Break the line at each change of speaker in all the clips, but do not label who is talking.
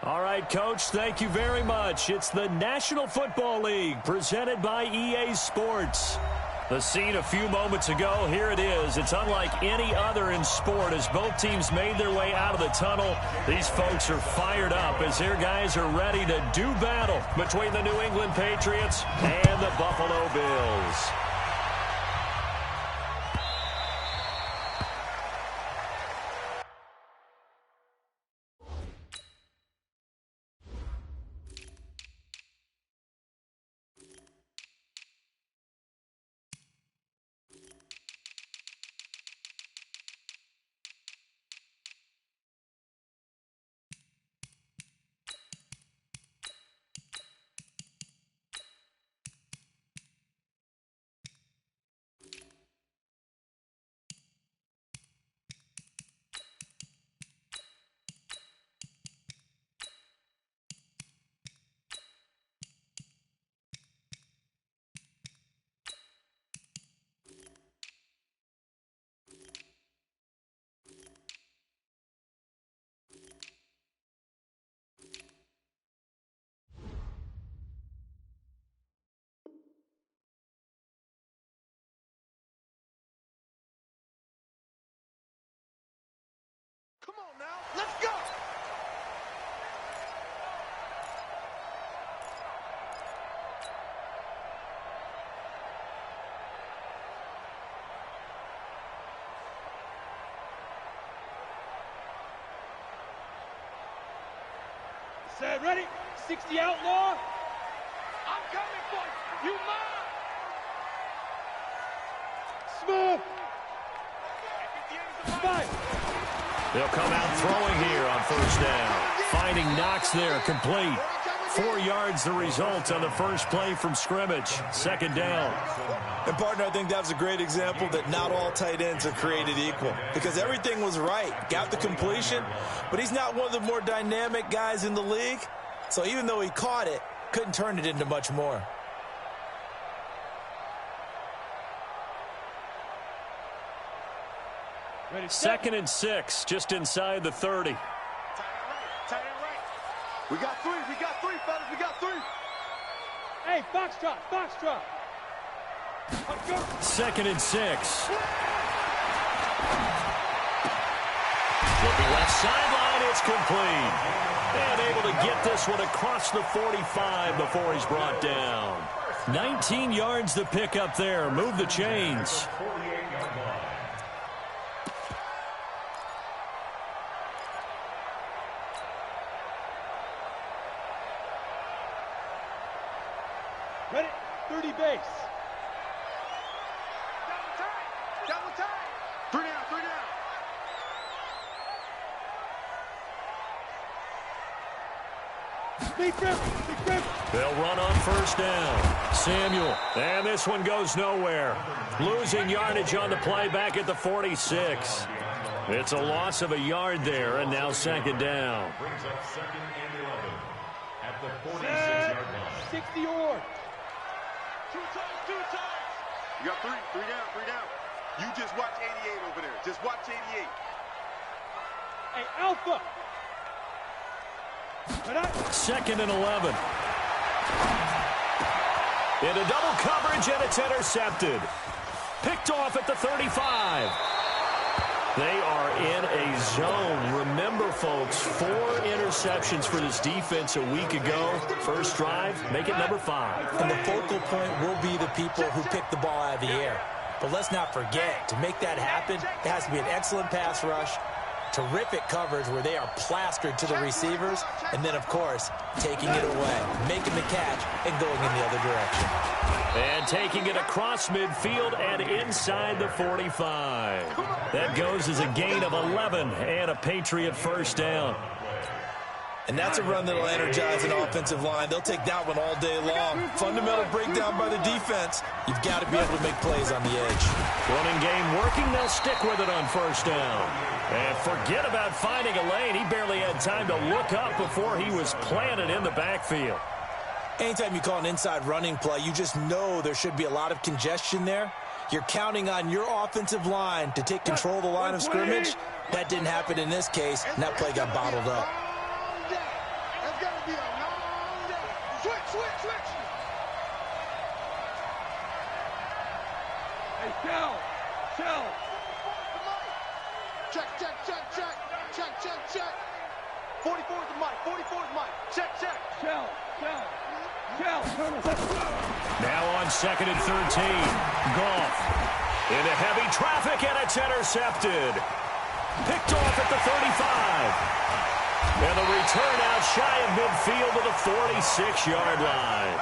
All right, Coach, thank you very much. It's the National Football League presented by EA Sports. The scene a few moments ago, here it is. It's unlike any other in sport as both teams made their way out of the tunnel. These folks are fired up as their guys are ready to do battle between the New England Patriots and the Buffalo Bills.
Come on now, let's go!
Set, ready? 60 outlaw.
I'm coming for you! You mine!
Smooth. Five.
They'll come out throwing here on first down. Finding Knox there, complete. 4 yards the result on the first play from scrimmage. Second down.
And, partner, I think that was a great example that not all tight ends are created equal because everything was right. Got the completion, but he's not one of the more dynamic guys in the league. So even though he caught it, couldn't turn it into much more.
Ready,
Second and 6, just inside the 30.
Tight end right. We got three, fellas, we got three.
Hey, foxtrot, foxtrot. Let's go.
Second and 6. Looking left sideline, it's complete. And able to get this one across the 45 before he's brought down. 19 yards to pick up there. Move the chains.
Ready, 30 base.
Double time. 3 down, 3 down.
Big grip, big grip.
They'll run on first down. Samuel, and this one goes nowhere. Losing yardage on the play back at the 46. It's a loss of a yard there, and now second down.
Brings up second and 11 at the 46-yard
Set.
line.
60 or.
Two times. You got three down. You just watch 88 over there. Just watch 88.
Hey, Alpha.
Second and 11. Into double coverage, and it's intercepted. Picked off at the 35. They are in a zone. Remember, folks, 4 interceptions for this defense a week ago. First drive, make it number 5.
And the focal point will be the people who pick the ball out of the air. But let's not forget, to make that happen, there has to be an excellent pass rush, terrific coverage where they are plastered to the receivers, and then, of course, taking it away, making the catch, and going in the other direction.
And taking it across midfield and inside the 45. That goes as a gain of 11 and a Patriot first down.
And that's a run that will energize an offensive line. They'll take that one all day long. Fundamental breakdown by the defense. You've got to be able to make plays on the edge.
Running game working. They'll stick with it on first down. And forget about finding a lane. He barely had time to look up before he was planted in the backfield.
Anytime you call an inside running play, you just know there should be a lot of congestion there. You're counting on your offensive line to take control of the line of scrimmage. That didn't happen in this case, and that play got bottled up.
Switch.
Hey, shell.
Check. 44's the mic. Check.
Shell.
Now on 2nd and 13. Goff into heavy traffic, and it's intercepted. Picked off at the 35. And the return out shy of midfield to the 46-yard line.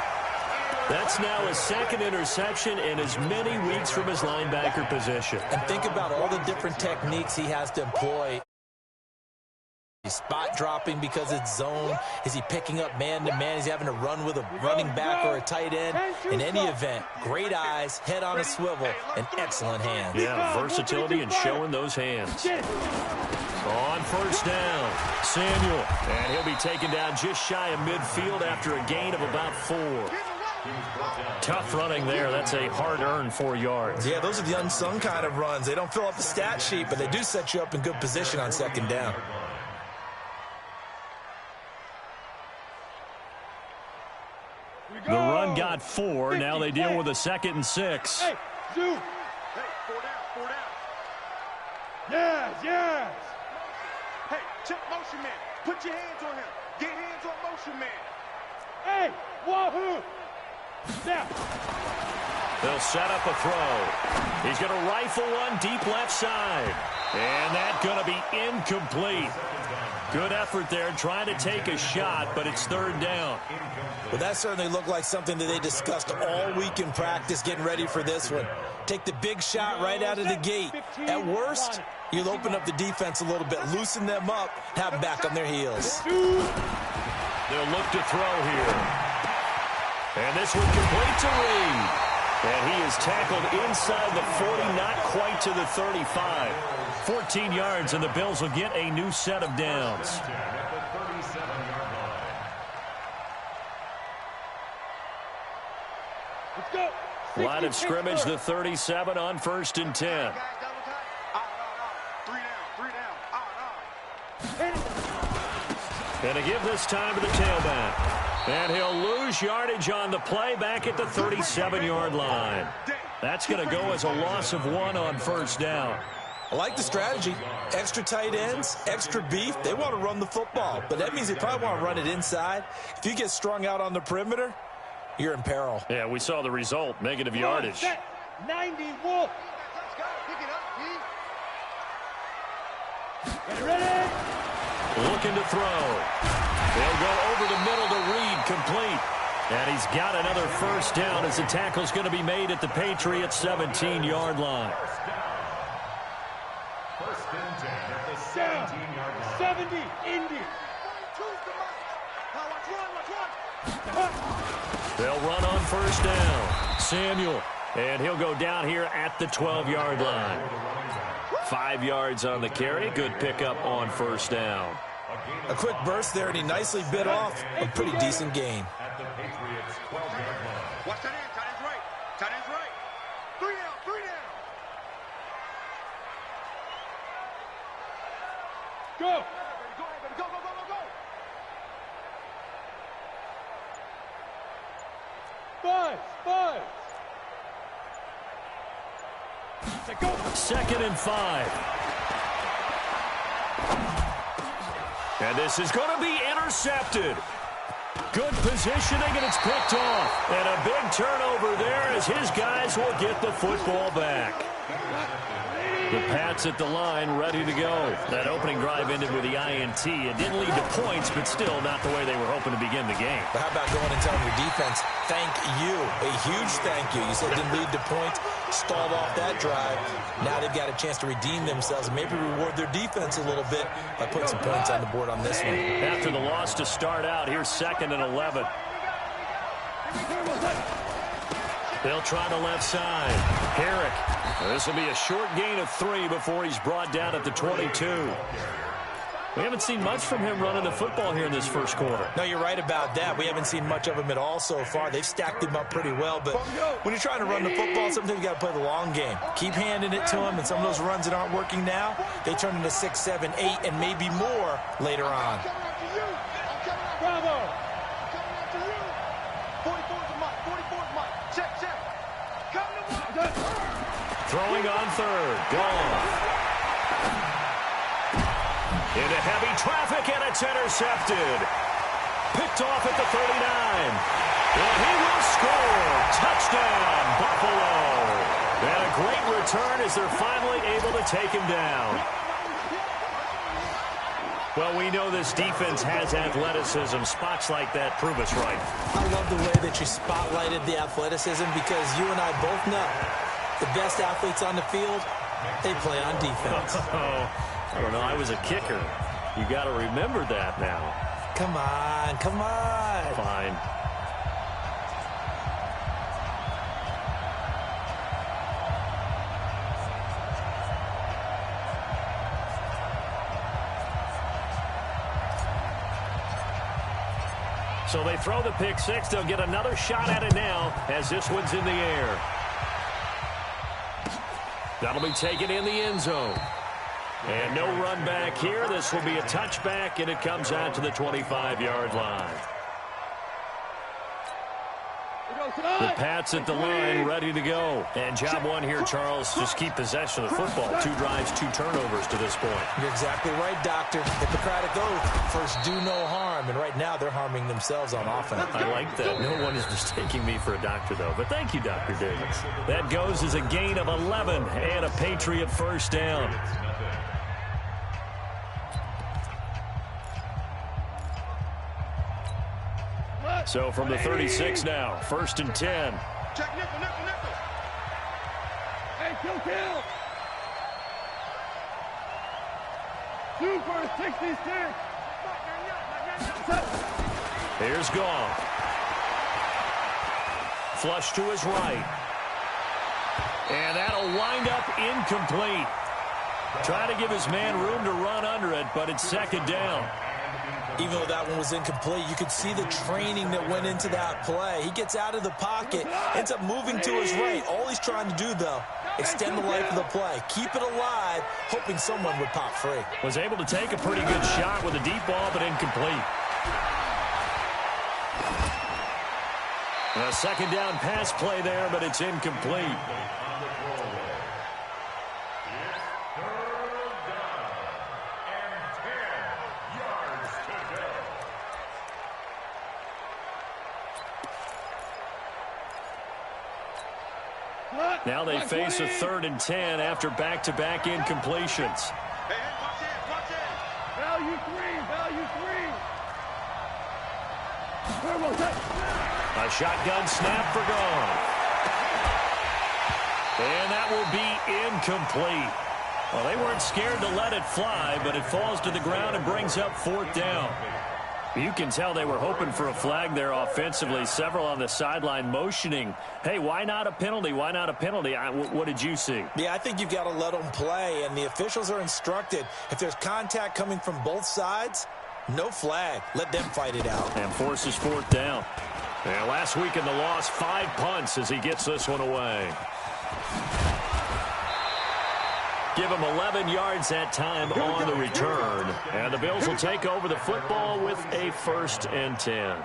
That's now his 2nd interception in as many weeks from his linebacker position.
And think about all the different techniques he has to employ. He's spot dropping because it's zone. Is he picking up man-to-man? Is he having to run with a running back or a tight end? In any event, great eyes, head on a swivel, and excellent hands.
Yeah, versatility and showing those hands. On 1st down, Samuel. And he'll be taken down just shy of midfield after a gain of about 4. Tough running there. That's a hard-earned 4 yards.
Yeah, those are the unsung kind of runs. They don't fill up the stat sheet, but they do set you up in good position on 2nd down.
The run got 4. Now they deal with a 2nd and 6.
Hey, Zoo.
Hey, 4 down.
Yes.
Hey, check motion man. Put your hands on him. Get hands on motion man.
Hey, wahoo. Now.
They'll set up a throw. He's going to rifle one deep left side. And that's going to be incomplete. Good effort there, trying to take a shot, but it's 3rd down.
Well, that certainly looked like something that they discussed all week in practice, getting ready for this one. Take the big shot right out of the gate. At worst, you'll open up the defense a little bit, loosen them up, have them back on their heels.
They'll look to throw here. And this one complete to Reed. And he is tackled inside the 40, not quite to the 35. 14 yards, and the Bills will get a new set of downs.
Let's go.
Line of scrimmage, the 37 on 1st and 10.
3 down.
And to give this time to the tailback. And he'll lose yardage on the play back at the 37-yard line. That's going to go as a loss of 1 on 1st down.
I like the strategy. Extra tight ends, extra beef. They want to run the football, but that means they probably want to run it inside. If you get strung out on the perimeter, you're in peril.
Yeah, we saw the result, negative yardage.
Set. 90 Wolf. Get ready.
Looking to throw. They'll go over the middle to Reed, complete. And he's got another 1st down as the tackle's going to be made at the Patriots' 17-yard line.
1st and 10 at the 17-yard line.
70, Indy.
They'll run on 1st down. Samuel. And he'll go down here at the 12-yard line. 5 yards on the carry. Good pickup on 1st down.
A quick burst there, and he nicely bit off a pretty decent gain.
At the Patriots' 12-yard line.
Watch that end. Tight end's right. 3 down.
Go.
Go.
Five.
2nd and 5. And this is going to be intercepted. Good positioning, and it's picked off. And a big turnover there as his guys will get the football back. The Pats at the line, ready to go. That opening drive ended with the INT. It didn't lead to points, but still not the way they were hoping to begin the game.
But how about going and telling your defense, thank you, a huge thank you. You said it didn't lead to points, stalled off that drive. Now they've got a chance to redeem themselves and maybe reward their defense a little bit by putting some points on the board on this one.
After the loss to start out, here's 2nd and 11. They'll try the left side. Herrick. This will be a short gain of 3 before he's brought down at the 22. We haven't seen much from him running the football here in this first quarter.
No, you're right about that. We haven't seen much of him at all so far. They've stacked him up pretty well, but when you're trying to run the football, sometimes you got to play the long game. Keep handing it to him, and some of those runs that aren't working now, they turn into 6, 7, 8, and maybe more later on.
Bravo.
Throwing on third. Gone. Into heavy traffic, and it's intercepted. Picked off at the 39. And he will score. Touchdown, Buffalo. And a great return as they're finally able to take him down. Well, we know this defense has athleticism. Spots like that prove us right.
I love the way that you spotlighted the athleticism because you and I both know the best athletes on the field, they play on defense.
I don't know. I was a kicker. You got to remember that now.
Come on, come on.
Fine. So they throw the pick six. They'll get another shot at it now as this one's in the air. That'll be taken in the end zone. And no run back here. This will be a touchback, and it comes out to the 25-yard line. The Pats at the line, ready to go. And job one here, Charles, just keep possession of the football. 2 drives, 2 turnovers to this point.
You're exactly right, Doctor. Hippocratic oath, first do no harm. And right now they're harming themselves on offense.
I like that. No one is mistaking me for a doctor, though. But thank you, Dr. Davis. That goes as a gain of 11 and a Patriot first down. So from the 36 now, 1st and 10.
Check nickel.
Hey, kill. 2 for 66.
Here's Goff. Flush to his right. And that'll wind up incomplete. Try to give his man room to run under it, but it's 2nd down.
Even though that one was incomplete, you could see the training that went into that play. He gets out of the pocket, ends up moving to his right. All he's trying to do, though, extend the life of the play. Keep it alive, hoping someone would pop free.
Was able to take a pretty good shot with a deep ball, but incomplete. A 2nd down pass play there, but it's incomplete. Now they face a 3rd and 10 after back-to-back incompletions.
Hey, watch it.
Value three.
A shotgun snap for Goff. And that will be incomplete. Well, they weren't scared to let it fly, but it falls to the ground and brings up 4th down. You can tell they were hoping for a flag there offensively. Several on the sideline motioning, hey, why not a penalty? Why not a penalty? What did you see?
Yeah, I think you've got to let them play, and the officials are instructed. If there's contact coming from both sides, no flag. Let them fight it out.
And forces 4th down. And last week in the loss, 5 punts as he gets this one away. Give him 11 yards that time on the return. And the Bills will take over the football with a 1st and 10.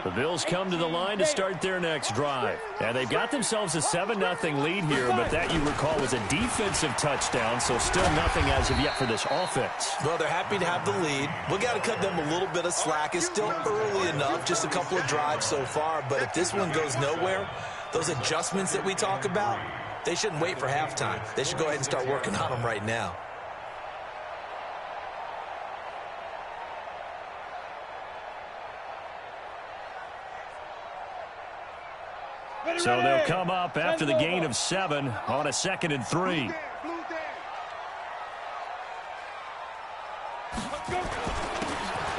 The Bills come to the line to start their next drive. And they've got themselves a 7-0 lead here, but that, you recall, was a defensive touchdown, so still nothing as of yet for this offense.
Well, they're happy to have the lead. We got to cut them a little bit of slack. It's still early enough, just a couple of drives so far, but if this one goes nowhere, those adjustments that we talk about, they shouldn't wait for halftime. They should go ahead and start working on them right now.
So they'll come up after the gain of 7 on a 2nd and 3.
Blue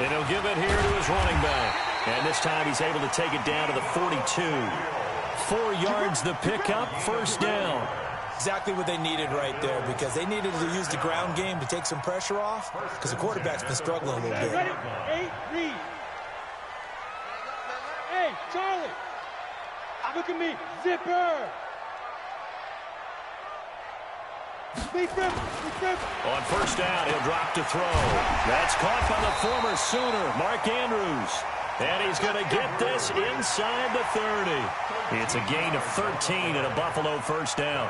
And he'll give it here to his running back. And this time he's able to take it down to the 42. 4 yards the pickup, 1st down.
Exactly what they needed right there, because they needed to use the ground game to take some pressure off, because the quarterback's been struggling a little bit.
Ready? 8, read. Hey, Charlie. Look at me. Zipper. Big rip.
On 1st down, he'll drop to throw. That's caught by the former Sooner, Mark Andrews. And he's going to get this inside the 30. It's a gain of 13 and a Buffalo first down.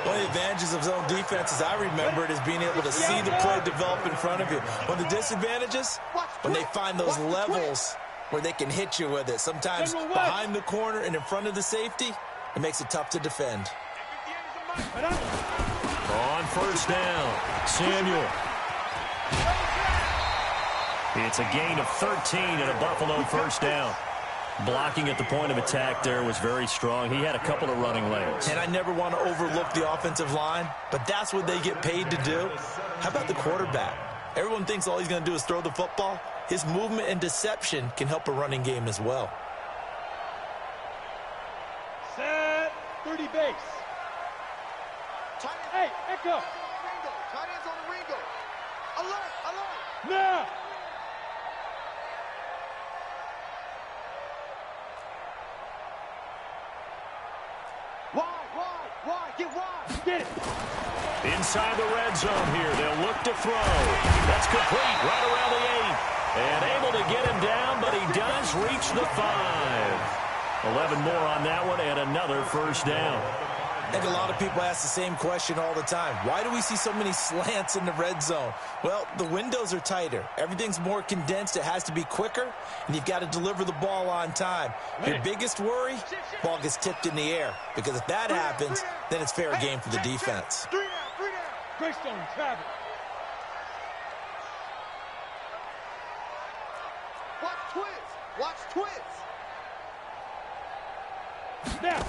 One of the advantages of zone defense, as I remember it, is being able to see the play develop in front of you. One of the disadvantages, when they find those levels where they can hit you with it. Sometimes behind the corner and in front of the safety, it makes it tough to defend.
On first down, Samuel. It's a gain of 13 and a Buffalo first down. Blocking at the point of attack there was very strong. He had a couple of running lanes.
And I never want to overlook the offensive line, but that's what they get paid to do. How about the quarterback? Everyone thinks all he's going to do is throw the football. His movement and deception can help a running game as well.
Set 30 base. Hey, Echo.
Tight ends on the Ringo. Alert, alert.
Now. Wide, get wide. Get it.
Inside the red zone here, they'll look to throw. That's complete right around the 8. And able to get him down, but he does reach the 5. 11 more on that one and another first down.
I think a lot of people ask the same question all the time. Why do we see so many slants in the red zone? Well, the windows are tighter. Everything's more condensed. It has to be quicker, and you've got to deliver the ball on time. Your biggest worry, ball gets tipped in the air, because if that happens, then it's fair game for the defense.
Greystone, travel.
Watch twins. Watch twins.
Now.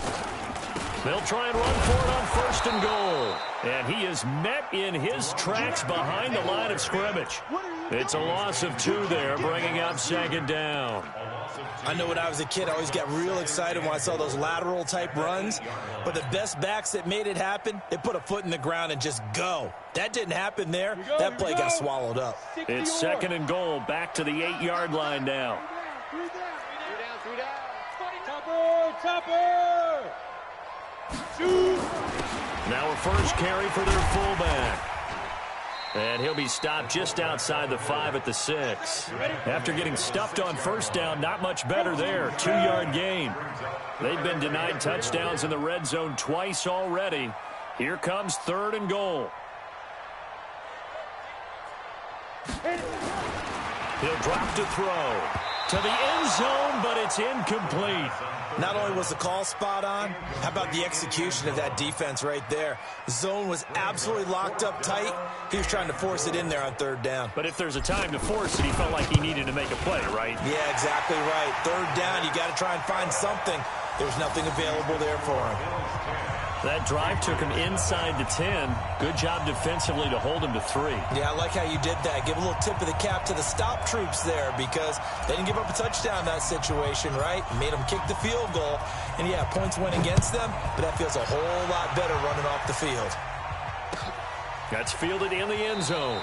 They'll try and run for it on first and goal. And he is met in his tracks behind the line of scrimmage. It's a loss of 2 there, bringing up second down.
I know when I was a kid, I always got real excited when I saw those lateral-type runs. But the best backs that made it happen, they put a foot in the ground and just go. That didn't happen there. That play got swallowed up.
It's second and goal, back to the 8-yard line now.
3 down. Topper.
Now a first carry for their fullback. And he'll be stopped just outside the 5 at the 6. After getting stuffed on first down, not much better there. 2-yard gain. They've been denied touchdowns in the red zone twice already. Here comes third and goal. He'll drop to throw. To the end zone, but it's incomplete.
Not only was the call spot on, how about the execution of that defense right there? The zone was absolutely locked up tight. He was trying to force it in there on third down.
But if there's a time to force it, he felt like he needed to make a play, right?
Yeah, exactly right. Third down, you got to try and find something. There's nothing available there for him.
That drive took him inside the 10. Good job defensively to hold him to 3.
Yeah, I like how you did that. Give a little tip of the cap to the stop troops there, because they didn't give up a touchdown in that situation, right? Made them kick the field goal. And, yeah, points went against them, but that feels a whole lot better running off the field.
That's fielded in the end zone.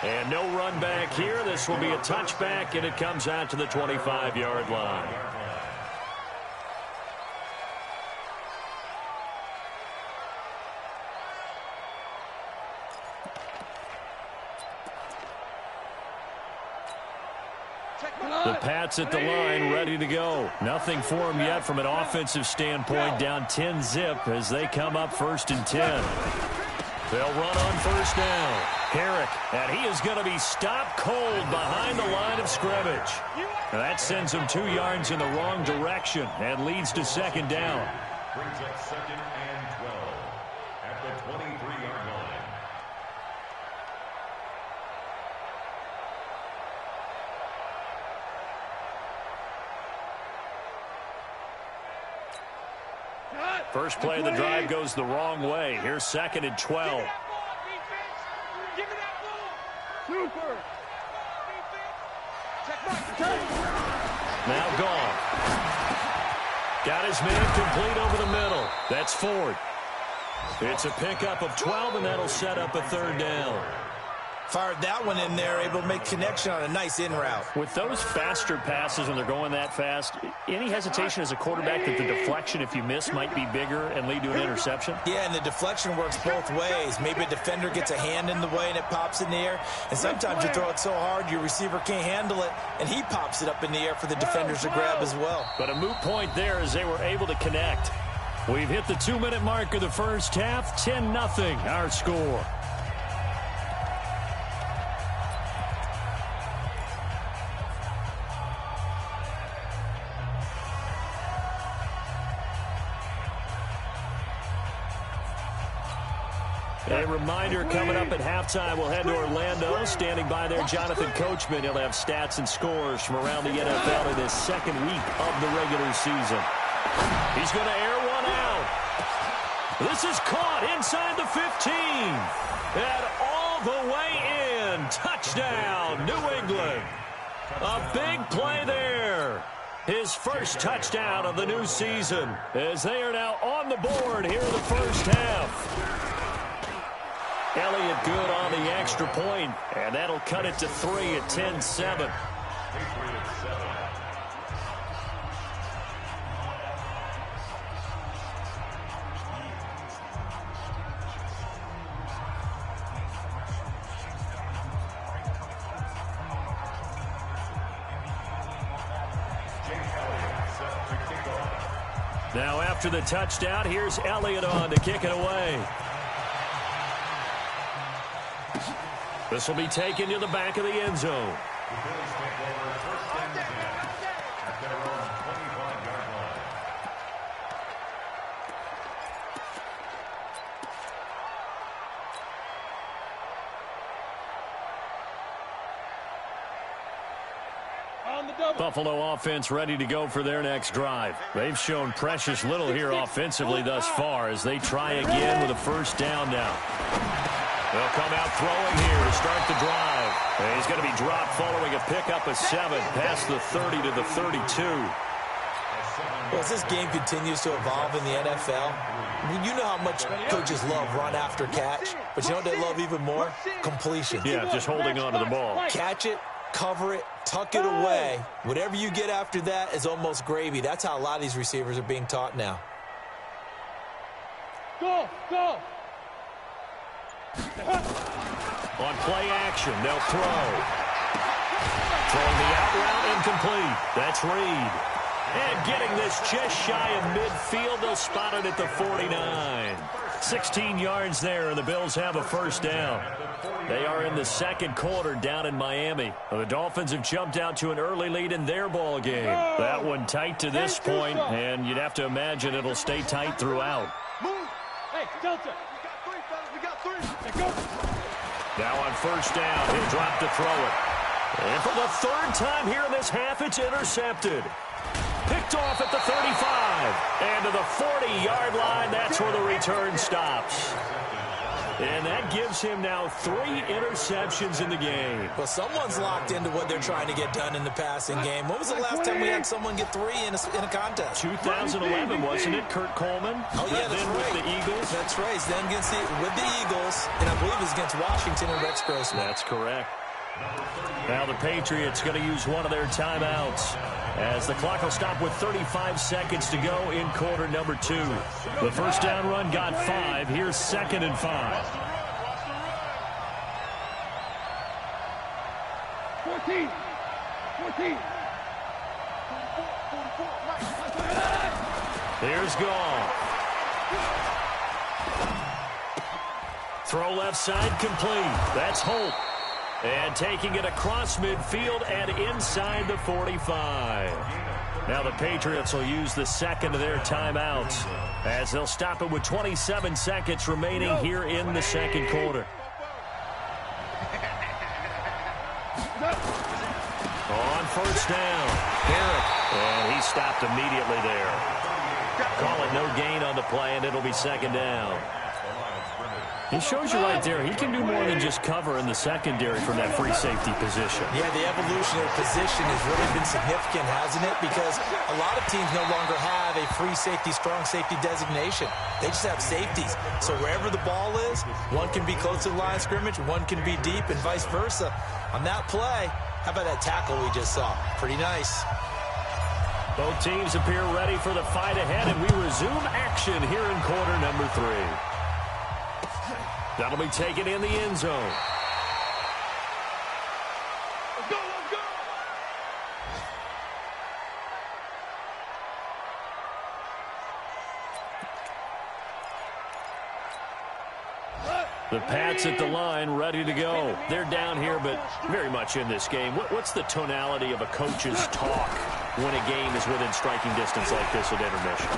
And no run back here. This will be a touchback, and it comes out to the 25-yard line. The Pats at the line, ready to go. Nothing for them yet from an offensive standpoint, down 10-zip as they come up first and 10. They'll run on first down. Herrick, and he is going to be stopped cold behind the line of scrimmage. And that sends him 2 yards in the wrong direction and leads to second down.
Brings up second and 12 at the 23-yard line.
First play of the drive goes the wrong way. Here's second and 12. Now gone. Got his man complete over the middle. That's Ford. It's a pickup of 12, and that'll set up a third down.
Fired that one in there, able to make connection on a nice in route.
With those faster passes when they're going that fast, any hesitation as a quarterback that the deflection, if you miss, might be bigger and lead to an interception?
Yeah, and the deflection works both ways. Maybe a defender gets a hand in the way and it pops in the air. And sometimes you throw it so hard your receiver can't handle it, and he pops it up in the air for the defenders to grab as well.
But a moot point there as they were able to connect. We've hit the 2-minute mark of the first half. 10-0 our score. A reminder coming up at halftime, we'll head to Orlando. Standing by there, Jonathan Coachman. He'll have stats and scores from around the NFL in his second week of the regular season. He's going to air one out. This is caught inside the 15. And all the way in. Touchdown, New England. A big play there. His first touchdown of the new season as they are now on the board here in the first half. Elliott good on the extra point, and that'll cut it to 3 at 10-7. Now after the touchdown, here's Elliott on to kick it away. This will be taken to the back of the end zone. Buffalo offense ready to go for their next drive. They've shown precious little here offensively thus far as they try again with a first down now. They'll come out throwing here to start the drive. And he's going to be dropped following a pickup of 7 past the 30 to the 32.
Well, as this game continues to evolve in the NFL, you know how much coaches love run after catch, but you know what they love even more? Completion.
Yeah, just holding on to the ball.
Catch it, cover it, tuck it away. Whatever you get after that is almost gravy. That's how a lot of these receivers are being taught now.
Go, go.
On play action, they'll throw. Throwing the out route incomplete. That's Reed. And getting this just shy of midfield, they'll spot it at the 49. 16 yards there, and the Bills have a first down. They are in the second quarter down in Miami. The Dolphins have jumped out to an early lead in their ball game. That one tight to this point, and you'd have to imagine it'll stay tight throughout.
Hey, Delta.
Now on first down, he'll drop to throw it. And for the third time here in this half, it's intercepted. Picked off at the 35. And to the 40-yard line, that's where the return stops. And that gives him now 3 interceptions in the game.
Well, someone's locked into what they're trying to get done in the passing game. When was the last time we had someone get 3 in a contest?
2011, wasn't it? Kurt Coleman?
Oh, yeah, that's
then
right.
With the Eagles?
That's right. Then with the Eagles, and I believe it was against Washington and Rex Grossman.
That's correct. Now the Patriots going to use one of their timeouts as the clock will stop with 35 seconds to go in quarter number 2. The first down run got 5. Here's 2nd and 5.
14.
Here's Gall. Throw left side complete. That's Holt. And taking it across midfield and inside the 45. Now the Patriots will use the second of their timeouts as they'll stop it with 27 seconds remaining here in the second quarter. On first down, Garrett. And he stopped immediately there. Call it no gain on the play, and it'll be second down. He shows you right there, he can do more than just cover in the secondary from that free safety position.
Yeah, the evolution of position has really been significant, hasn't it? Because a lot of teams no longer have a free safety, strong safety designation. They just have safeties. So wherever the ball is, one can be close to the line of scrimmage, one can be deep, and vice versa. On that play, how about that tackle we just saw? Pretty nice.
Both teams appear ready for the fight ahead, and we resume action here in quarter number 3. That'll be taken in the end zone.
Let's go, let's go!
The Pats at the line, ready to go. They're down here, but very much in this game. What's the tonality of a coach's talk when a game is within striking distance like this at intermission?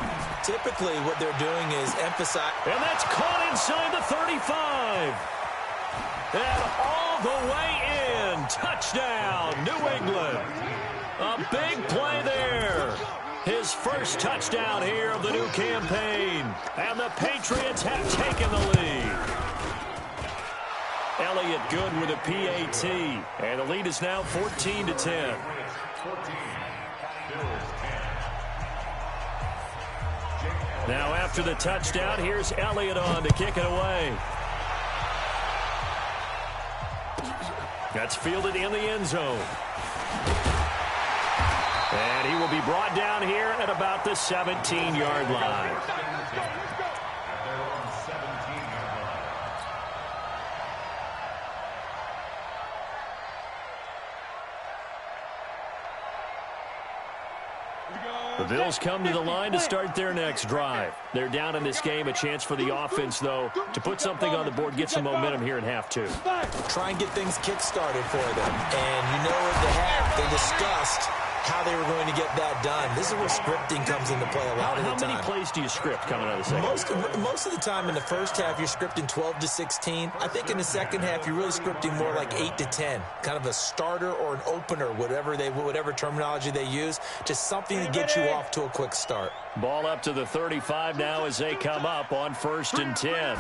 Typically, what they're doing is emphasize.
And that's caught inside the 35. And all the way in. Touchdown, New England. A big play there. His first touchdown here of the new campaign. And the Patriots have taken the lead. Elliott good with a PAT. And the lead is now 14-10. Now after the touchdown, here's Elliott on to kick it away. That's fielded in the end zone. And he will be brought down here at about the 17-yard line. The Bills come to the line to start their next drive. They're down in this game. A chance for the offense, though, to put something on the board, get some momentum here in half 2.
Try and get things kick-started for them. And you know at the half, they discussed how they were going to get that done. This is where scripting comes into play a lot of the time.
How many plays do you script coming out of the second?
Most of the time in the first half, you're scripting 12 to 16. I think in the second half, you're really scripting more like 8 to 10. Kind of a starter or an opener, whatever terminology they use. Just something to get you off to a quick start.
Ball up to the 35 now as they come up on 1st and 10.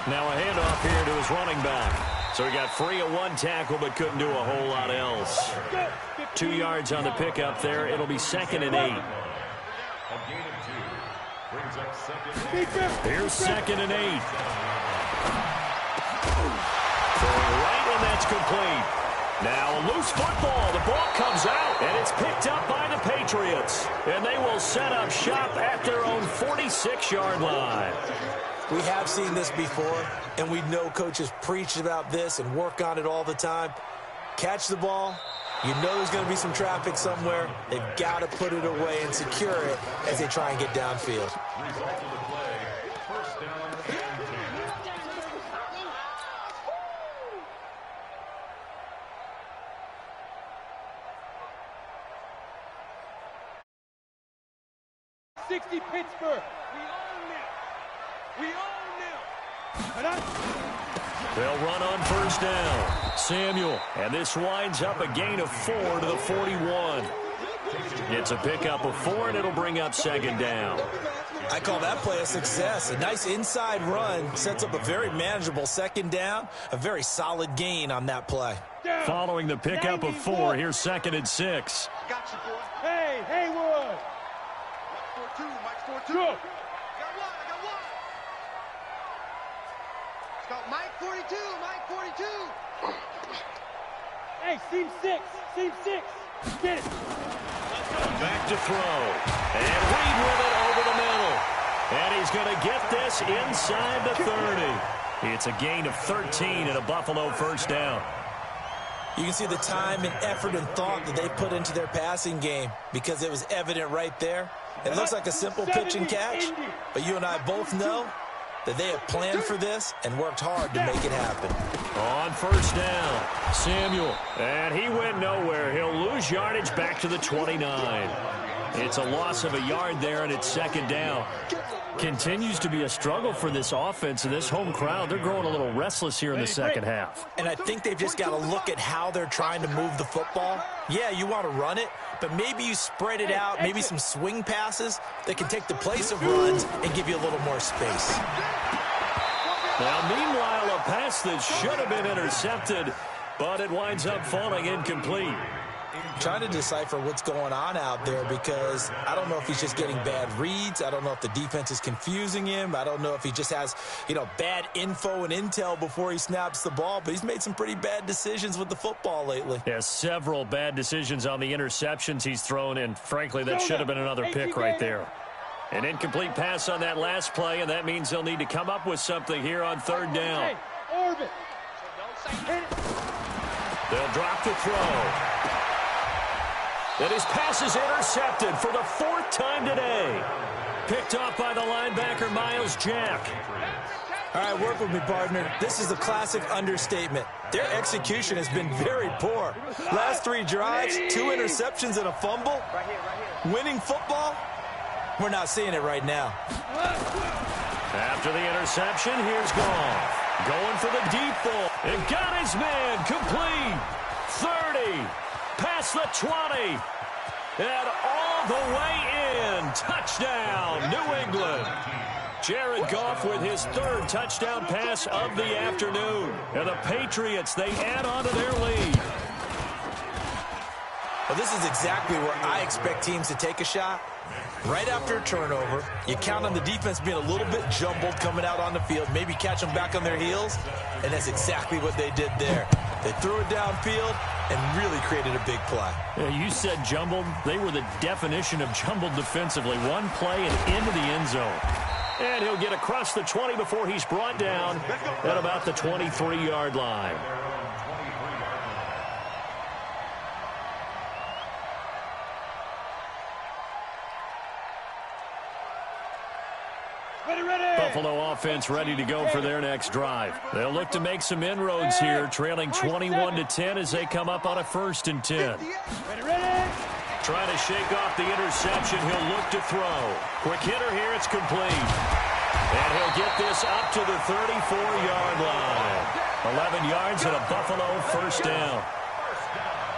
Now a handoff here to his running back. So he got free of one tackle but couldn't do a whole lot else. 2 yards on the pickup there. It'll be 2nd and 8. Here's 2nd and 8. Throwing right, and that's complete. Now a loose football. The ball comes out, and it's picked up by the Patriots. And they will set up shop at their own 46-yard line.
We have seen this before, and we know coaches preach about this and work on it all the time. Catch the ball. You know there's going to be some traffic somewhere. They've got to put it away and secure it as they try and get downfield.
Result of the play, 1st down and 10.
Pittsburgh. We own them. We own them.
They'll run on 1st down. Samuel, and this winds up a gain of 4 to the 41. It's a pickup of 4, and it'll bring up 2nd down.
I call that play a success. A nice inside run sets up a very manageable 2nd down. A very solid gain on that play.
Following the pickup of 4, here's 2nd and 6.
Got you, boy.
Hey, Haywood.
Mike 4-2.
Go.
I got one. It's got Mike 42.
Hey, seam 6. Get it.
Back to throw. And Reed with it over the middle. And he's going to get this inside the 30. It's a gain of 13 and a Buffalo 1st down.
You can see the time and effort and thought that they put into their passing game because it was evident right there. It looks like a simple pitch and catch, but you and I both know that they have planned for this and worked hard to make it happen.
On 1st down, Samuel, and he went nowhere. He'll lose yardage back to the 29. It's a loss of a yard there, and it's 2nd down. Continues to be a struggle for this offense and this home crowd. They're growing a little restless here in the second half.
And I think they've just got to look at how they're trying to move the football. Yeah, you want to run it, but maybe you spread it out, maybe some swing passes that can take the place of runs and give you a little more space.
Now, meanwhile, a pass that should have been intercepted, but it winds up falling incomplete.
Trying to decipher what's going on out there because I don't know if he's just getting bad reads. I don't know if the defense is confusing him. I don't know if he just has, bad info and intel before he snaps the ball. But he's made some pretty bad decisions with the football lately.
Yeah, several bad decisions on the interceptions he's thrown, and frankly, that should have been another pick right there. An incomplete pass on that last play, and that means they'll need to come up with something here on third down. They'll drop the throw. And his pass is intercepted for the fourth time today. Picked off by the linebacker, Miles Jack.
All right, work with me, partner. This is a classic understatement. Their execution has been very poor. Last 3 drives, 2 interceptions and a fumble. Winning football? We're not seeing it right now.
After the interception, here's Goff. Going for the deep ball. And got his man complete. 30. Past the 20. And all the way in. Touchdown, New England. Jared Goff with his 3rd touchdown pass of the afternoon. And the Patriots, they add on to their lead.
Well, this is exactly where I expect teams to take a shot. Right after a turnover, you count on the defense being a little bit jumbled coming out on the field, maybe catch them back on their heels, and that's exactly what they did there. They threw it downfield and really created a big play.
Yeah, you said jumbled. They were the definition of jumbled defensively. One play and into the end zone. And he'll get across the 20 before he's brought down at about the 23-yard line. Buffalo offense ready to go for their next drive. They'll look to make some inroads here, trailing 21-10 as they come up on a 1st and 10. Trying to shake off the interception. He'll look to throw. Quick hitter here. It's complete. And he'll get this up to the 34-yard line. 11 yards and a Buffalo 1st down.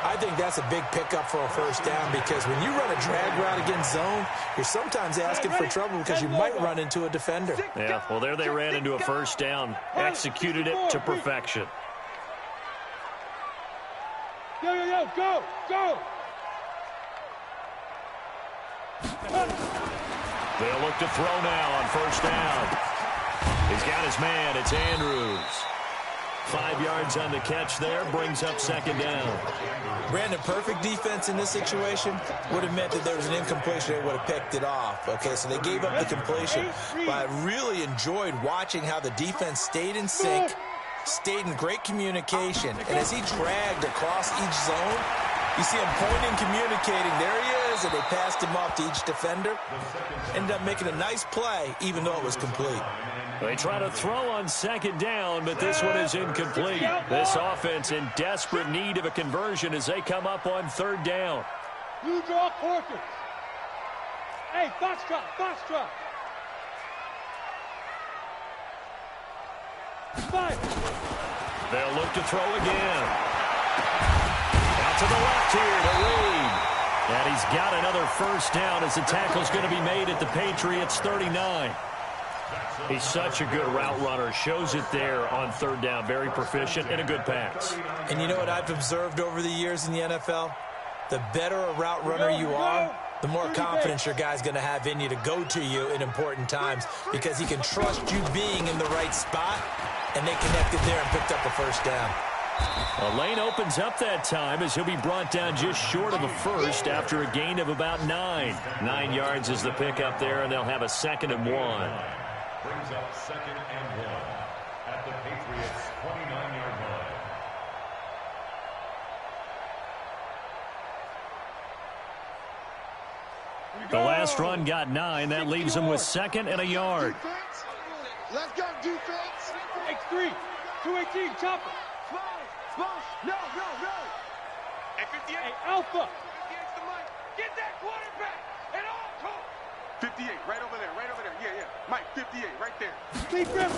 I think that's a big pickup for a 1st down because when you run a drag route against zone, you're sometimes asking for trouble because you might run into a defender.
Yeah, well, there they ran into a 1st down. Executed it to perfection.
Go, go, go!
They'll look to throw now on 1st down. He's got his man. It's Andrews. 5 yards on the catch there, brings up 2nd down.
Brandon, perfect defense in this situation would have meant that there was an incompletion. They would have picked it off. Okay, so they gave up the completion. But I really enjoyed watching how the defense stayed in sync, stayed in great communication. And as he dragged across each zone, you see him pointing, communicating. There he is, and they passed him off to each defender. Ended up making a nice play, even though it was complete.
They try to throw on 2nd down, but this one is incomplete. This offense in desperate need of a conversion as they come up on 3rd down.
You draw quarters. Hey, foxtrot, foxtrot. 5.
They'll look to throw again. Out to the left here to Reed. And he's got another 1st down as the tackle's going to be made at the Patriots 39. He's such a good route runner. Shows it there on 3rd down. Very proficient and a good pass.
And you know what I've observed over the years in the NFL? The better a route runner you are, the more confidence your guy's going to have in you to go to you in important times because he can trust you being in the right spot, and they connected there and picked up the 1st down.
A lane opens up that time as he'll be brought down just short of a 1st after a gain of about 9. 9 yards is the pickup there, and they'll have a 2nd and 1.
Brings up 2nd and 1 at the Patriots' 29-yard line.
The last run got 9. That leaves them with 2nd and a yard.
Defense. Let's go, defense.
X3, 218, chopper.
Smash. No. At 58.
Hey, Alpha.
Get that quarterback. And all call. 58, right over there. Yeah. Mike, 58, right there.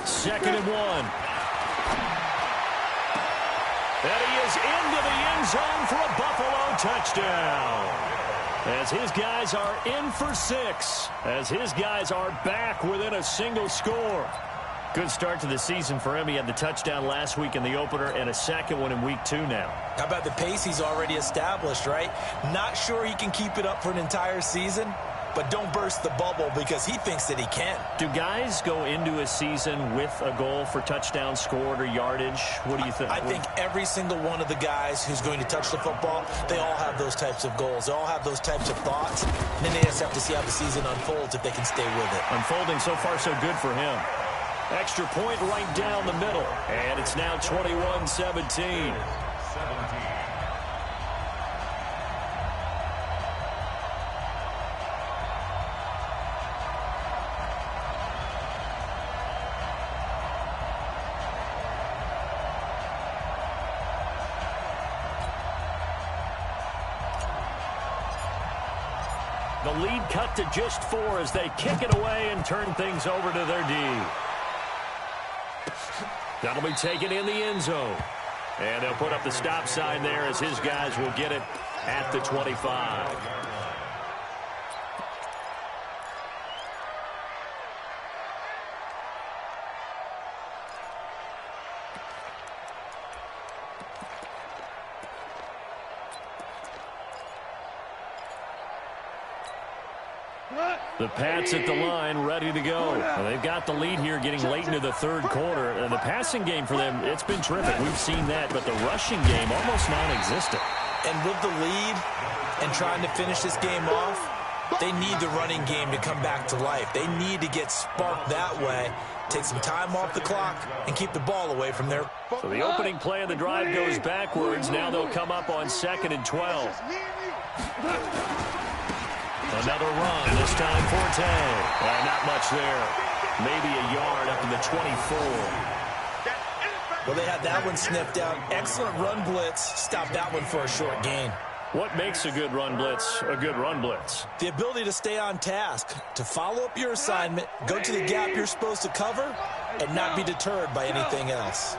2nd and 1. And he is into the end zone for a Buffalo touchdown. As his guys are in for 6. As his guys are back within a single score. Good start to the season for him. He had the touchdown last week in the opener and a second one in week 2 now.
How about the pace he's already established, right? Not sure he can keep it up for an entire season, but don't burst the bubble because he thinks that he can.
Do guys go into a season with a goal for touchdown scored or yardage? What do you think?
I think every single one of the guys who's going to touch the football, they all have those types of goals. They all have those types of thoughts. And then they just have to see how the season unfolds if they can stay with it.
Unfolding so far so good for him. Extra point right down the middle. And it's now 21-17. The lead cut to just 4 as they kick it away and turn things over to their D. That'll be taken in the end zone. And they'll put up the stop sign there as his guys will get it at the 25. The Pats at the line, ready to go. Well, they've got the lead here getting late into the third quarter. And the passing game for them, it's been terrific. We've seen that, but the rushing game almost non-existent.
And with the lead and trying to finish this game off, they need the running game to come back to life. They need to get sparked that way, take some time off the clock, and keep the ball away from there.
So the opening play of the drive goes backwards. Now they'll come up on 2nd and 12. Another run, this time Forte. Not much there. Maybe a yard up to the 24.
Well, they had that one sniffed out. Excellent run blitz. Stop that one for a short gain.
What makes a good run blitz a good run blitz?
The ability to stay on task, to follow up your assignment, go to the gap you're supposed to cover, and not be deterred by anything else.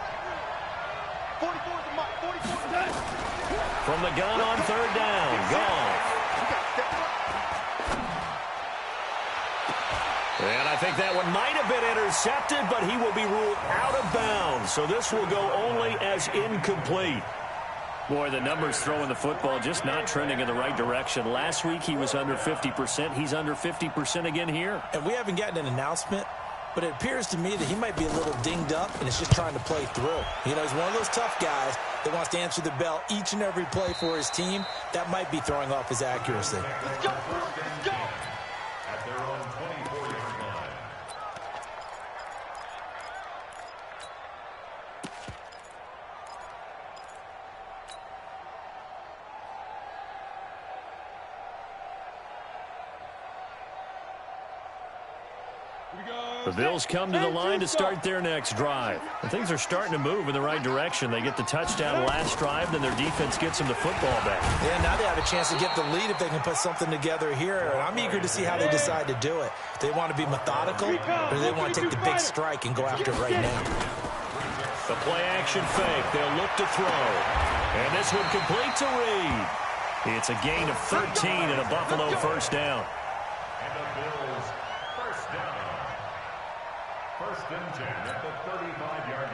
From the gun on 3rd down, Goff. And I think that one might have been intercepted, but he will be ruled out of bounds. So this will go only as incomplete. Boy, the numbers throwing the football just not trending in the right direction. Last week he was under 50%. He's under 50% again here.
And we haven't gotten an announcement, but it appears to me that he might be a little dinged up and is just trying to play through. You know, he's one of those tough guys that wants to answer the bell each and every play for his team. That might be throwing off his accuracy.
Let's go. Let's go.
At their own 24-yard line.
The Bills come to the line to start their next drive. And things are starting to move in the right direction. They get the touchdown last drive, then their defense gets them the football back.
Yeah, now they have a chance to get the lead if they can put something together here. And I'm eager to see how they decide to do it. Do they want to be methodical, or do they want to take the big strike and go after it right now?
The play-action fake. They'll look to throw. And this one complete to Reed. It's a gain of 13 and a Buffalo first down.
And the Bills first down. 1st and 10 at the 35-yard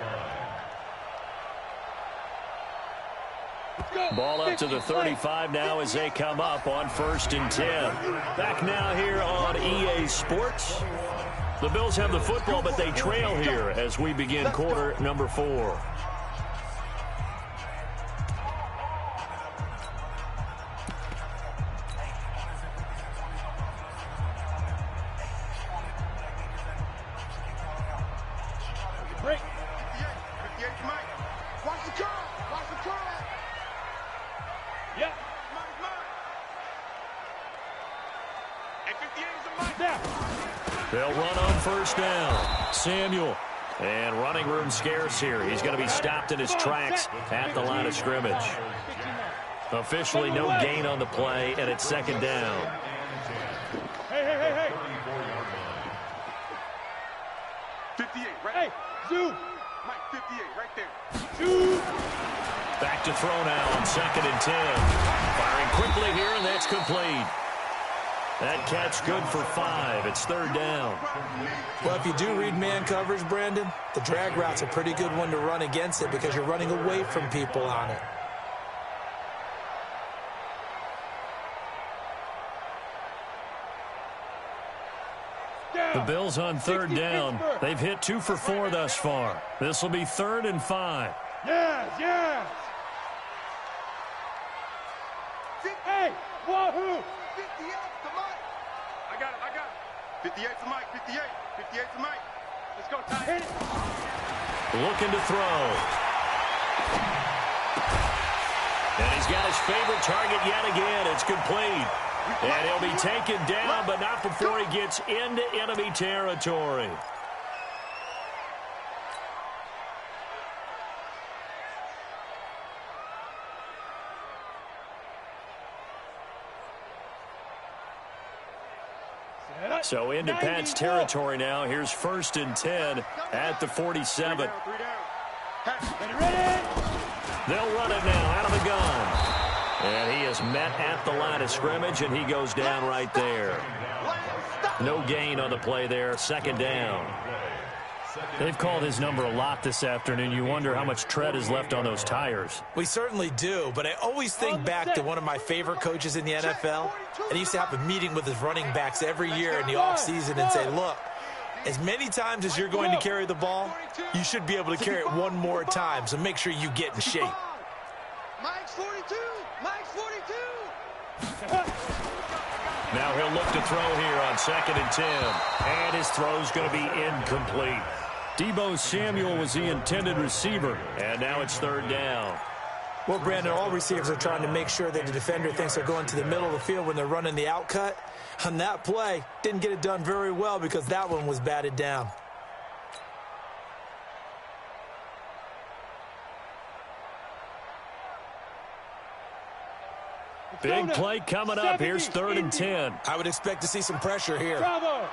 line.
Ball up to the 35 now as they come up on 1st and 10. Back now here on EA Sports. The Bills have the football, but they trail here as we begin quarter number 4.
Break.
58, Mike. Watch the curl. Watch the curl.
Yeah.
Mike, Mike. And 58 is a Mike.
Down.
They'll run on 1st down. Samuel. And running room scarce here. He's going to be stopped in his tracks at the line of scrimmage. Officially no gain on the play, and it's 2nd down.
Hey, hey, hey, hey.
58, right?
Hey, Zoo.
Mike, 58, right there.
Zoo.
Back to throw now on 2nd and 10. Firing quickly here, and that's complete. That catch good for 5. It's third down.
Well, if you do read man coverage, Brandon, the drag route's a pretty good one to run against it because you're running away from people on it.
The Bills on third down. They've hit 2 for 4 thus far. This will be 3rd and 5.
Yes, yes. Hey, wahoo.
58 to Mike. I got it. 58 to Mike. 58 to Mike. Let's go, Ty.
Hit it.
Looking to throw. And he's got his favorite target yet again. It's complete. And he'll be taken down, but not before he gets into enemy territory. So into Pat's territory now. Here's 1st and 10 at the 47.
Ready.
They'll run it now out of the gun. And he is met at the line of scrimmage, and he goes down right there. No gain on the play there. 2nd down. They've called his number a lot this afternoon. You wonder how much tread is left on those tires.
We certainly do, but I always think back to one of my favorite coaches in the NFL, and he used to have a meeting with his running backs every year in the offseason and say, look, as many times as you're going to carry the ball, you should be able to carry it one more time, so make sure you get in shape.
Mike's 42. Mike's 42.
Now he'll look to throw here on 2nd and 10. And his throw's going to be incomplete. Deebo Samuel was the intended receiver. And now it's 3rd down.
Well, Brandon, all receivers are trying to make sure that the defender thinks they're going to the middle of the field when they're running the out cut. On that play, didn't get it done very well because that one was batted down.
Big play coming up. Here's 3rd and 10.
I would expect to see some pressure here.
Bravo.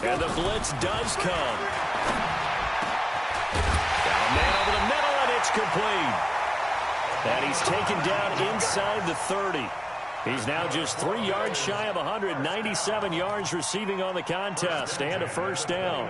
And the blitz does come. Down man over the middle, and it's complete. And he's taken down inside the 30. He's now just 3 yards shy of 197 yards receiving on the contest, and a 1st down.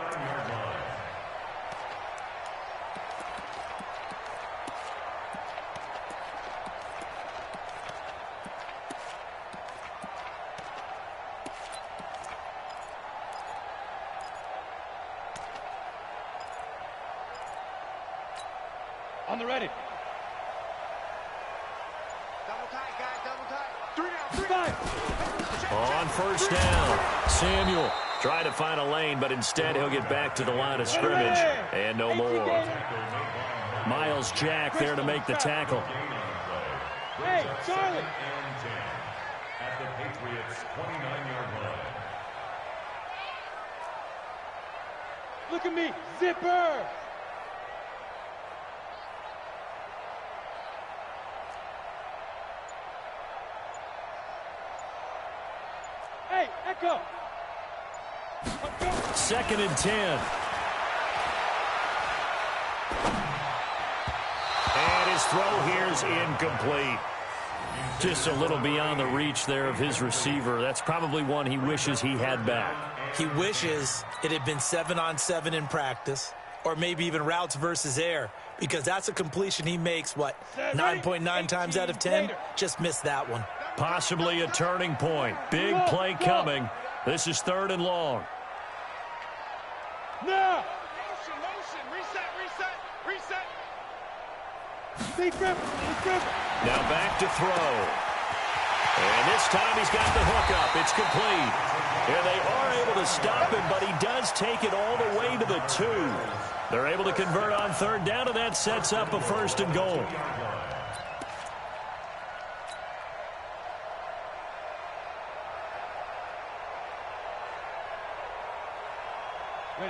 On the ready.
Double tight, guys. Double tight. 3 down. 3 down.
On 1st down, Samuel tried to find a lane, but instead he'll get back to the line of scrimmage, and no more. Miles Jack there to make the tackle.
Hey, Charlie.
At the Patriots' 29-yard line.
Look at me. Zipper. Hey, Echo.
2nd and 10. And his throw here is incomplete. Just a little beyond the reach there of his receiver. That's probably one he wishes he had back.
He wishes it had been 7-on-7 in practice, or maybe even routes versus air, because that's a completion he makes, 9.9 times out of 10? Just missed that one.
Possibly a turning point. Big play coming. This is 3rd and long.
Now.
Motion. Reset.
Big grip.
Now back to throw. And this time he's got the hook up. It's complete. And they are able to stop him, but he does take it all the way to the 2. They're able to convert on 3rd down, and that sets up a 1st and goal.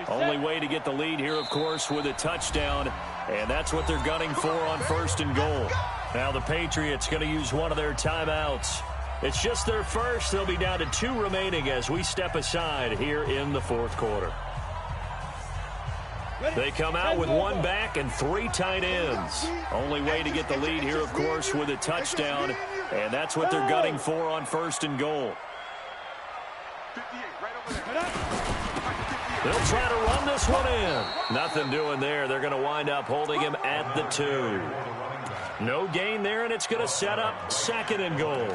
Only way to get the lead here, of course, with a touchdown, and that's what they're gunning for on 1st and goal. Now the Patriots going to use one of their timeouts. It's just their first. They'll be down to 2 remaining as we step aside here in the 4th quarter. They come out with one back and 3 tight ends. Only way to get the lead here, of course, with a touchdown, and that's what they're gunning for on 1st and goal. They'll try to run this one in. Nothing doing there. They're going to wind up holding him at the 2. No gain there, and it's going to set up 2nd and goal.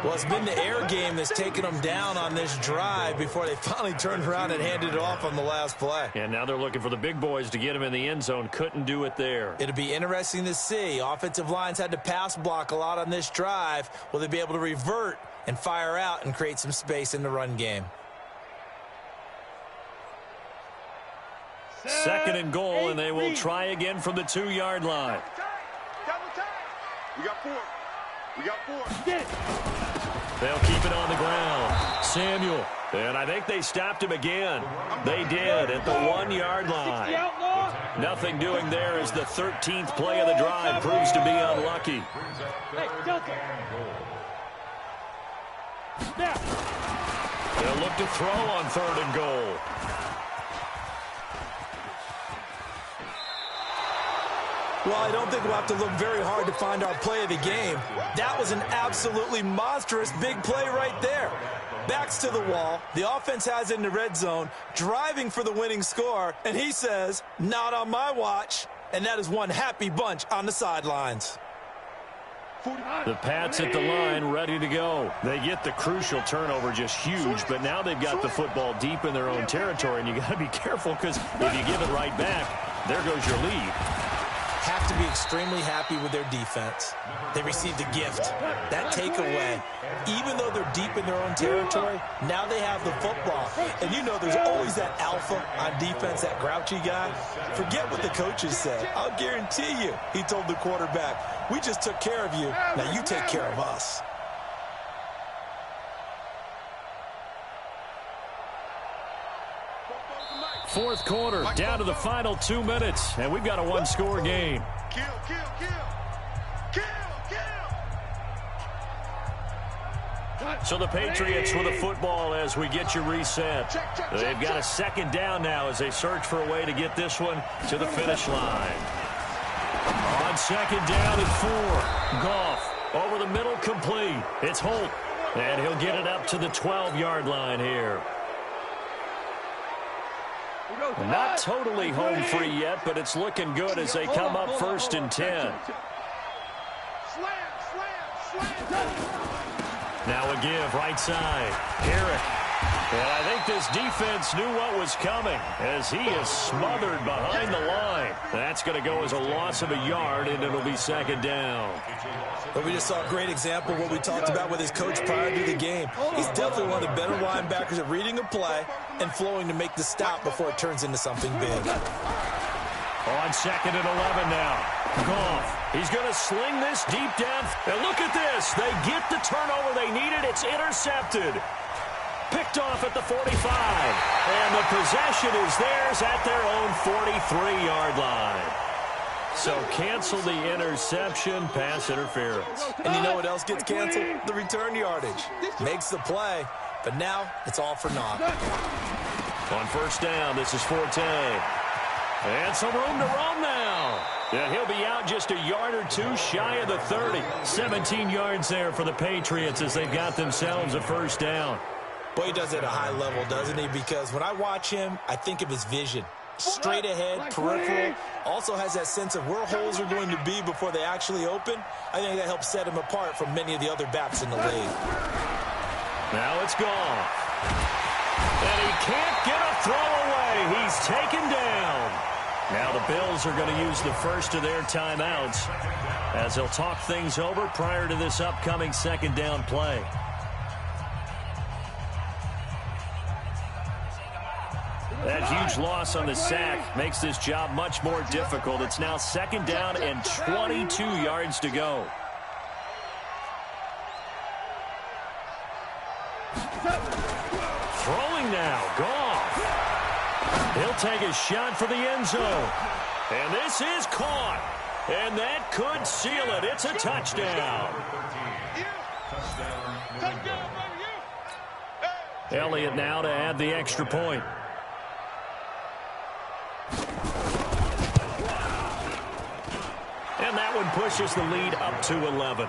Well, it's been the air game that's taken them down on this drive before they finally turned around and handed it off on the last play.
And now they're looking for the big boys to get him in the end zone. Couldn't do it there.
It'll be interesting to see. Offensive lines had to pass block a lot on this drive. Will they be able to revert and fire out and create some space in the run game?
2nd and goal, and they will try again from the 2-yard line.
We got 4. We got 4.
They'll keep it on the ground. Samuel. And I think they stopped him again. They did at the 1-yard line. Nothing doing there as the 13th play of the drive proves to be unlucky. They'll look to throw on 3rd and goal.
Well, I don't think we'll have to look very hard to find our play of the game. That was an absolutely monstrous big play right there. Backs to the wall. The offense has it in the red zone, driving for the winning score. And he says, not on my watch. And that is one happy bunch on the sidelines.
The Pats at the line, ready to go. They get the crucial turnover, just huge, but now they've got the football deep in their own territory, and you got to be careful because if you give it right back, there goes your lead.
Have to be extremely happy with their defense. They received a gift. That takeaway, even though they're deep in their own territory, now they have the football. And you know there's always that alpha on defense, that grouchy guy. Forget what the coaches said. I'll guarantee you, he told the quarterback, we just took care of you. Now you take care of us.
Fourth quarter, down to the final 2 minutes, and we've got a 1-score game.
Kill, kill, kill. Kill, kill.
So the Patriots with the football as we get you reset. They've got a 2nd down now as they search for a way to get this one to the finish line. On 2nd down and 4. Goff over the middle, complete. It's Holt, and he'll get it up to the 12-yard line here. Not totally home free yet, but it's looking good as they come up 1st and 10. Now a give right side. Herrick. And I think this defense knew what was coming as he is smothered behind the line. That's going to go as a loss of a yard, and it'll be 2nd down.
But we just saw a great example of what we talked about with his coach prior to the game. He's definitely one of the better linebackers at reading a play and flowing to make the stop before it turns into something big.
On 2nd and 11 now. Goff. He's going to sling this deep down. And look at this. They get the turnover they needed. It's intercepted. Picked off at the 45. And the possession is theirs at their own 43-yard line. So cancel the interception, pass interference.
And you know what else gets canceled? The return yardage. Makes the play, but now it's all for naught.
On 1st down, this is Forte. And some room to roam now. Yeah, he'll be out just a yard or 2 shy of the 30. 17 yards there for the Patriots as they've got themselves a 1st down.
Boy, he does it at a high level, doesn't he? Because when I watch him, I think of his vision. Straight ahead, peripheral, also has that sense of where holes are going to be before they actually open. I think that helps set him apart from many of the other backs in the league.
Now it's gone. And he can't get a throw away. He's taken down. Now the Bills are going to use the first of their timeouts as they'll talk things over prior to this upcoming 2nd down play. That huge loss on the sack makes this job much more difficult. It's now 2nd down and 22 yards to go. Throwing now, Goff. He'll take a shot for the end zone. And this is caught. And that could seal it. It's a touchdown. Elliott now to add the extra point. And that one pushes the lead up to 11.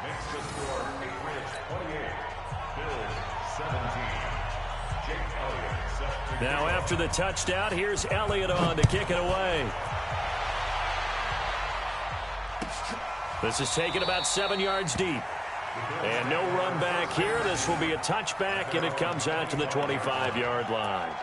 Makes the score Patriots 28, Bills 17. Jake Elliott set to
Now after the touchdown, here's Elliott on to kick it away. This is taken about 7 yards deep. And no run back here. This will be a touchback, and it comes out to the 25-yard line.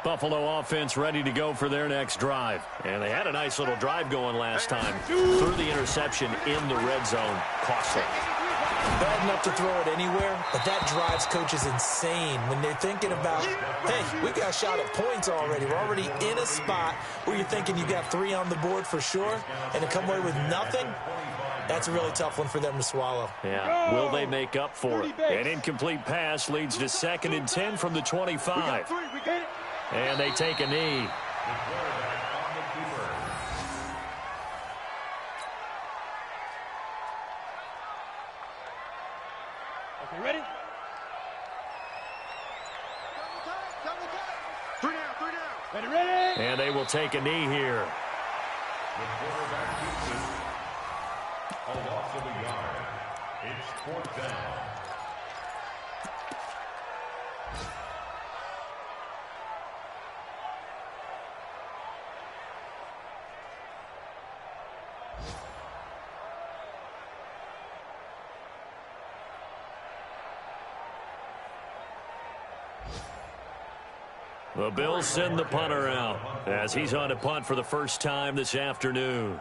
Buffalo offense ready to go for their next drive. And they had a nice little drive going last time. Threw the interception in the red zone. Costly.
Bad enough to throw it anywhere, but that drives coaches insane when they're thinking about, hey, we got a shot at points already. We're already in a spot where you're thinking you got 3 on the board for sure, and to come away with nothing, that's a really tough one for them to swallow.
Yeah, will they make up for it? An incomplete pass leads to 2nd and 10 from the 25. And they take a knee.
Okay, ready?
3 down.
Ready?
And they will take a knee here.
The quarterback keeps it. A loss of a yard. It's 4th down.
The Bills send the punter out as he's on to punt for the first time this afternoon.